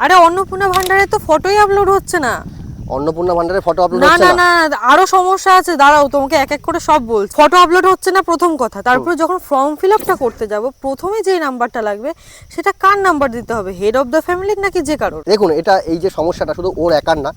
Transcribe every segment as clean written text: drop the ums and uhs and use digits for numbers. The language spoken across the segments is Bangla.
আরে অন্নপূর্ণা ভান্ডারে তো ফটোই আপলোড হচ্ছে না। অন্নপূর্ণা ভান্ডারে ফটো আপলোড না হচ্ছে না না? না, আরো সমস্যা আছে, দাঁড়াও তোমাকে এক এক করে সব বলছি। ফটো আপলোড হচ্ছে না প্রথম কথা, তারপরে যখন ফর্ম ফিল আপটা করতে যাব প্রথমে যেই নাম্বারটা লাগবে সেটা কার নাম্বার দিতে হবে, হেড অফ দ্য ফ্যামিলির নাকি যে কারোর? দেখুন, এটা এই যে সমস্যাটা শুধু ওর একার না,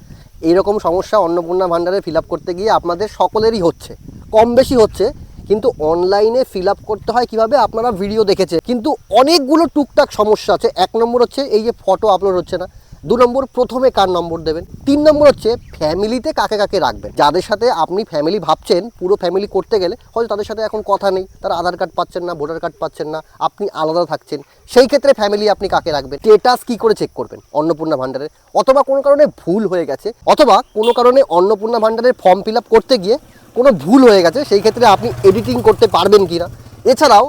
এইরকম সমস্যা অন্নপূর্ণা ভান্ডারে ফিল আপ করতে গিয়ে আপনাদের সকলেরই হচ্ছে, কম বেশি হচ্ছে। কিন্তু অনলাইনে ফিল আপ করতে হয় কিভাবে আপনারা ভিডিও দেখেছে, কিন্তু অনেকগুলো টুকটাক সমস্যা আছে। 1 নম্বর হচ্ছে এই যে ফটো আপলোড হচ্ছে না। 2 নম্বর প্রথমে কার নম্বর দেবেন। 3 নম্বর হচ্ছে ফ্যামিলিতে কাকে কাকে রাখবেন। যাদের সাথে আপনি ফ্যামিলি ভাবছেন, পুরো ফ্যামিলি করতে গেলে হয়তো তাদের সাথে এখন কথা নেই, তারা আধার কার্ড পাচ্ছেন না, ভোটার কার্ড পাচ্ছেন না, আপনি আলাদা থাকছেন, সেই ক্ষেত্রে ফ্যামিলি আপনি কাকে রাখবেন, স্টেটাস কী করে চেক করবেন অন্নপূর্ণা ভান্ডারের। অথবা কোনো কারণে ভুল হয়ে গেছে, অথবা কোনো কারণে অন্নপূর্ণা ভান্ডারের ফর্ম ফিল আপ করতে গিয়ে কোনো ভুল হয়ে গেছে, সেই ক্ষেত্রে আপনি এডিটিং করতে পারবেন কি না। এছাড়াও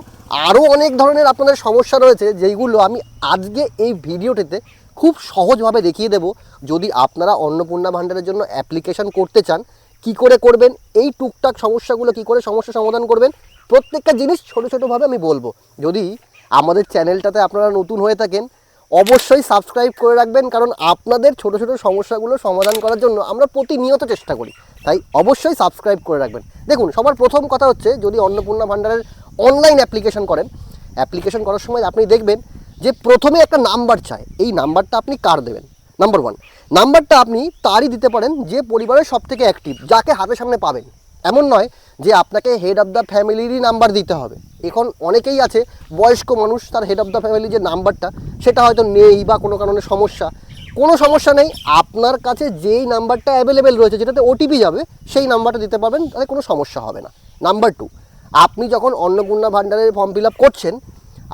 আরও অনেক ধরনের আপনাদের সমস্যা রয়েছে, যেইগুলো আমি আজকে এই ভিডিওটিতে খুব সহজভাবে দেখিয়ে দেব। যদি আপনারা অন্নপূর্ণা ভান্ডারের জন্য অ্যাপ্লিকেশন করতে চান, কি করে করবেন, এই টুকটাক সমস্যাগুলো কি করে সমস্যা সমাধান করবেন, প্রত্যেকটা জিনিস ছোটো ছোটোভাবে আমি বলবো। যদি আমাদের চ্যানেলটাতে আপনারা নতুন হয়ে থাকেন, অবশ্যই সাবস্ক্রাইব করে রাখবেন, কারণ আপনাদের ছোটো ছোটো সমস্যাগুলো সমাধান করার জন্য আমরা প্রতিনিয়ত চেষ্টা করি, তাই অবশ্যই সাবস্ক্রাইব করে রাখবেন। দেখুন, সবার প্রথম কথা হচ্ছে, যদি অন্নপূর্ণা ভান্ডারের অনলাইন অ্যাপ্লিকেশন করেন, অ্যাপ্লিকেশন করার সময় আপনি দেখবেন যে প্রথমে একটা নাম্বার চায়। এই নাম্বারটা আপনি কার দেবেন? নাম্বার 1 নাম্বারটা আপনি তারই দিতে পারেন যে পরিবারের সবথেকে অ্যাক্টিভ, যাকে হাতের সামনে পাবেন। এমন নয় যে আপনাকে হেড অফ দ্য ফ্যামিলিরই নাম্বার দিতে হবে। এখন অনেকেই আছে বয়স্ক মানুষ, তার হেড অফ দ্য ফ্যামিলি যে নাম্বারটা সেটা হয়তো নেই বা কোনো কারণে সমস্যা। কোনো সমস্যা নেই, আপনার কাছে যেই নাম্বারটা অ্যাভেলেবেল রয়েছে, যেটাতে ওটিপি যাবে, সেই নাম্বারটা দিতে পারবেন, তাহলে কোনো সমস্যা হবে না। নাম্বার 2, আপনি যখন অন্নপূর্ণা ভান্ডারের ফর্ম ফিল আপ করছেন,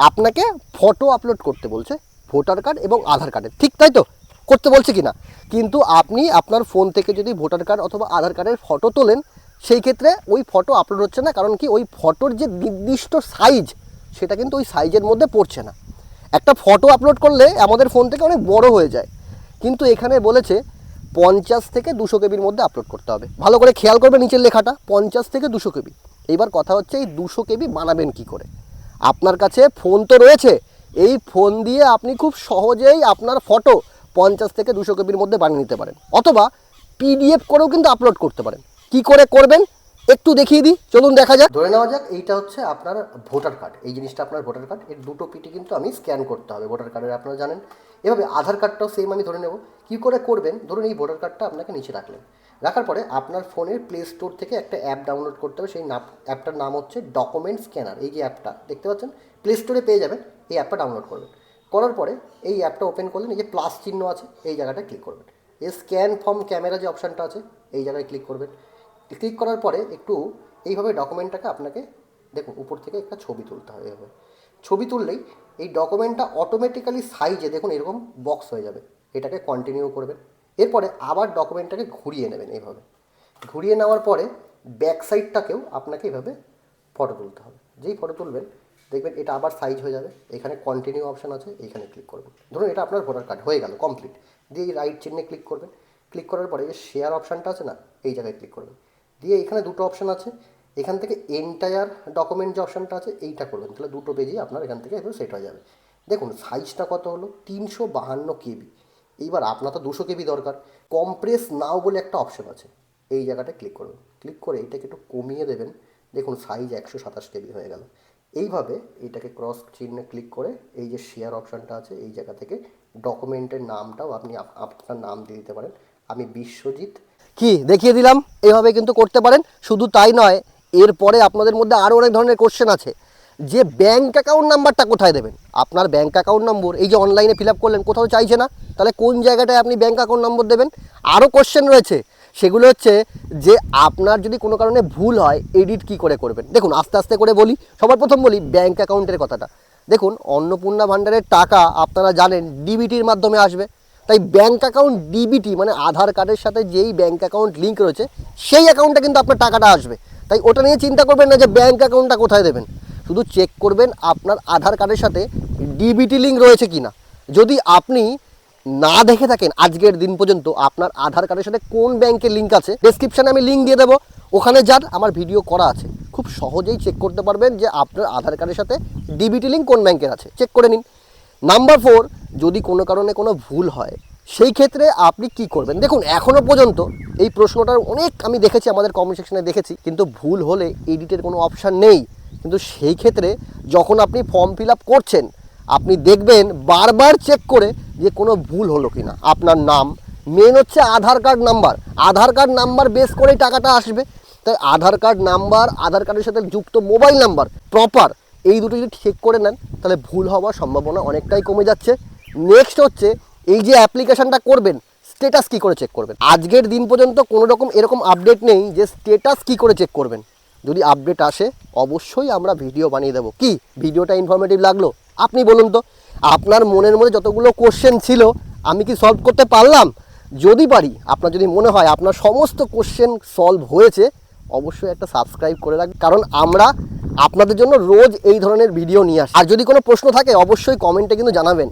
আপনাকে ফটো আপলোড করতে বলছে, ভোটার কার্ড এবং আধার কার্ডের, ঠিক তাই তো? করতে বলছে কি না? কিন্তু আপনি আপনার ফোন থেকে যদি ভোটার কার্ড অথবা আধার কার্ডের ফটো তোলেন, সেই ক্ষেত্রে ওই ফটো আপলোড হচ্ছে না। কারণ কি, ওই ফটোর যে নির্দিষ্ট সাইজ, সেটা কিন্তু ওই সাইজের মধ্যে পড়ছে না। একটা ফটো আপলোড করলে আমাদের ফোন থেকে অনেক বড় হয়ে যায়, কিন্তু এখানে বলেছে 50 থেকে 200 কেবির মধ্যে আপলোড করতে হবে। ভালো করে খেয়াল করবে নিচের লেখাটা, 50 থেকে 200 কেবি। এইবার কথা হচ্ছে, এই 200 কেবি বানাবেন কি করে? আপনার কাছে ফোন তো রয়েছে, এই ফোন দিয়ে আপনি খুব সহজেই আপনার ফটো 50 থেকে 200 কেবির মধ্যে বানিয়ে নিতে পারেন, অথবা পিডিএফ করেও কিন্তু আপলোড করতে পারেন। কি করে করবেন একটু দেখিয়ে দিই, চলুন দেখা যাক। ধরে নেওয়া যাক এইটা হচ্ছে আপনার ভোটার কার্ড, এই জিনিসটা আপনার ভোটার কার্ড, এর দুটো পিটি কিন্তু আমি স্ক্যান করতে হবে ভোটার কার্ডের, আপনারা জানেন। এভাবে আধার কার্ডটাও সেম আমি ধরে নেব। কী করে করবেন, ধরুন এই ভোটার কার্ডটা আপনাকে নিচে রাখলেন, রাখার পরে আপনার ফোনের প্লে স্টোর থেকে একটা অ্যাপ ডাউনলোড করতে হবে। সেই অ্যাপটার নাম হচ্ছে ডকুমেন্ট স্ক্যানার। এই যে অ্যাপটা দেখতে পাচ্ছেন, প্লে স্টোরে পেয়ে যাবেন, এই অ্যাপটা ডাউনলোড করবেন। করার পরে এই অ্যাপটা ওপেন করলেন, এই যে প্লাস চিহ্ন আছে, এই জায়গাটায় ক্লিক করবেন। এই স্ক্যান ফ্রম ক্যামেরা যে অপশানটা আছে, এই জায়গায় ক্লিক করবেন। ক্লিক করার পরে একটু এইভাবে ডকুমেন্টটাকে আপনাকে, দেখুন উপর থেকে একটা ছবি তুলতে হবে। এভাবে ছবি তুললেই এই ডকুমেন্টটা অটোমেটিক্যালি সাইজে দেখুন এরকম বক্স হয়ে যাবে। এটাকে কন্টিনিউ করবেন। এরপরে আবার ডকুমেন্টটাকে ঘুরিয়ে নেবেন। এইভাবে ঘুরিয়ে নেওয়ার পরে ব্যাক সাইডটাকেও আপনাকে এইভাবে ফটো তুলতে হবে। যেই ফটো তুলবেন দেখবেন এটা আবার সাইজ হয়ে যাবে। এখানে কন্টিনিউ অপশান আছে, এইখানে ক্লিক করবেন। ধরুন এটা আপনার ভোটার কার্ড হয়ে গেল কমপ্লিট। দিয়ে এই রাইট চিহ্নে ক্লিক করবেন। ক্লিক করার পরে যে শেয়ার অপশানটা আছে না, এই জায়গায় ক্লিক করবেন। দিয়ে এখানে দুটো অপশান আছে, এখান থেকে এন্টায়ার ডকুমেন্ট যে অপশানটা আছে এইটা করবেন, তাহলে দুটো পেজই আপনার এখান থেকে একটু সেট হয়ে যাবে। দেখুন সাইজটা কত হলো, 352 কেবি। এইবার আপনার তো 200 কেবি দরকার, কম্প্রেস নাও বলে একটা অপশান আছে, এই জায়গাটায় ক্লিক করবেন। ক্লিক করে এইটাকে একটু কমিয়ে দেবেন, দেখুন সাইজ 127 কেবি হয়ে গেল। এইভাবে এইটাকে ক্রস চিহ্নে ক্লিক করে এই যে শেয়ার অপশানটা আছে, এই জায়গা থেকে ডকুমেন্টের নামটাও আপনি আপনার নাম দিয়ে দিতে পারেন। আমি বিশ্বজিৎ, কি দেখিয়ে দিলাম। এইভাবে কিন্তু করতে পারেন। শুধু তাই নয়, এরপরে আপনাদের মধ্যে আরও অনেক ধরনের কোশ্চেন আছে, যে ব্যাঙ্ক অ্যাকাউন্ট নাম্বারটা কোথায় দেবেন। আপনার ব্যাঙ্ক অ্যাকাউন্ট নম্বর এই যে অনলাইনে ফিল আপ করলেন, কোথাও চাইছে না, তাহলে কোন জায়গাটায় আপনি ব্যাঙ্ক অ্যাকাউন্ট নম্বর দেবেন। আরও কোশ্চেন রয়েছে, সেগুলো হচ্ছে যে আপনার যদি কোনো কারণে ভুল হয়, এডিট কি করে করবেন। দেখুন আস্তে আস্তে করে বলি। সবার প্রথম বলি ব্যাঙ্ক অ্যাকাউন্টের কথাটা। দেখুন অন্নপূর্ণা ভান্ডারের টাকা আপনারা জানেন ডিবিটির মাধ্যমে আসবে, তাই ব্যাঙ্ক অ্যাকাউন্ট ডিবিটি মানে আধার কার্ডের সাথে যেই ব্যাঙ্ক অ্যাকাউন্ট লিঙ্ক রয়েছে, সেই অ্যাকাউন্টে কিন্তু আপনার টাকাটা আসবে। তাই ওটা নিয়ে চিন্তা করবেন না যে ব্যাঙ্ক অ্যাকাউন্টটা কোথায় দেবেন। শুধু চেক করবেন আপনার আধার কার্ডের সাথে ডিবিটি লিঙ্ক রয়েছে কি না। যদি আপনি না দেখে থাকেন আজকের দিন পর্যন্ত আপনার আধার কার্ডের সাথে কোন ব্যাংকের লিঙ্ক আছে, ডেসক্রিপশানে আমি লিঙ্ক দিয়ে দেবো, ওখানে যান, আমার ভিডিও করা আছে। খুব সহজেই চেক করতে পারবেন যে আপনার আধার কার্ডের সাথে ডিবিটি লিঙ্ক কোন ব্যাংকের আছে, চেক করে নিন। নাম্বার 4, যদি কোনো কারণে কোনো ভুল হয় সেই ক্ষেত্রে আপনি কি করবেন? দেখুন এখনও পর্যন্ত এই প্রশ্নটার অনেক আমি দেখেছি, আমাদের কমেন্ট সেকশনে দেখেছি, কিন্তু ভুল হলে এডিটের কোনো অপশান নেই। কিন্তু সেই ক্ষেত্রে যখন আপনি ফর্ম ফিল আপ করছেন আপনি দেখবেন বারবার চেক করে যে কোনো ভুল হলো কি না। আপনার নাম মেন হচ্ছে আধার কার্ড নাম্বার বেস করেই টাকাটা আসবে। তাই আধার কার্ড নাম্বার, আধার কার্ডের সাথে যুক্ত মোবাইল নাম্বার প্রপার, এই দুটো যদি ঠিক করে নেন তাহলে ভুল হওয়ার সম্ভাবনা অনেকটাই কমে যাচ্ছে। নেক্সট হচ্ছে এই যে অ্যাপ্লিকেশনটা করবেন স্টেটাস কী করে চেক করবেন। আজকের দিন পর্যন্ত কোনো রকম এরকম আপডেট নেই যে স্টেটাস কী করে চেক করবেন। যদি আপডেট আসে অবশ্যই আমরা ভিডিও বানিয়ে দেবো। কি ভিডিওটা ইনফরমেটিভ লাগলো? আপনি বলুন তো, আপনার মনের মধ্যে যতগুলো কোশ্চেন ছিল আমি কি সলভ করতে পারলাম? যদি পারি, আপনার যদি মনে হয় আপনার সমস্ত কোশ্চেন সলভ হয়েছে, অবশ্যই একটা সাবস্ক্রাইব করে রাখবেন, কারণ আমরা আপনাদের জন্য রোজ এই ধরনের ভিডিও নিয়ে আসি। আর যদি কোনো প্রশ্ন থাকে অবশ্যই কমেন্টে কিন্তু জানাবেন।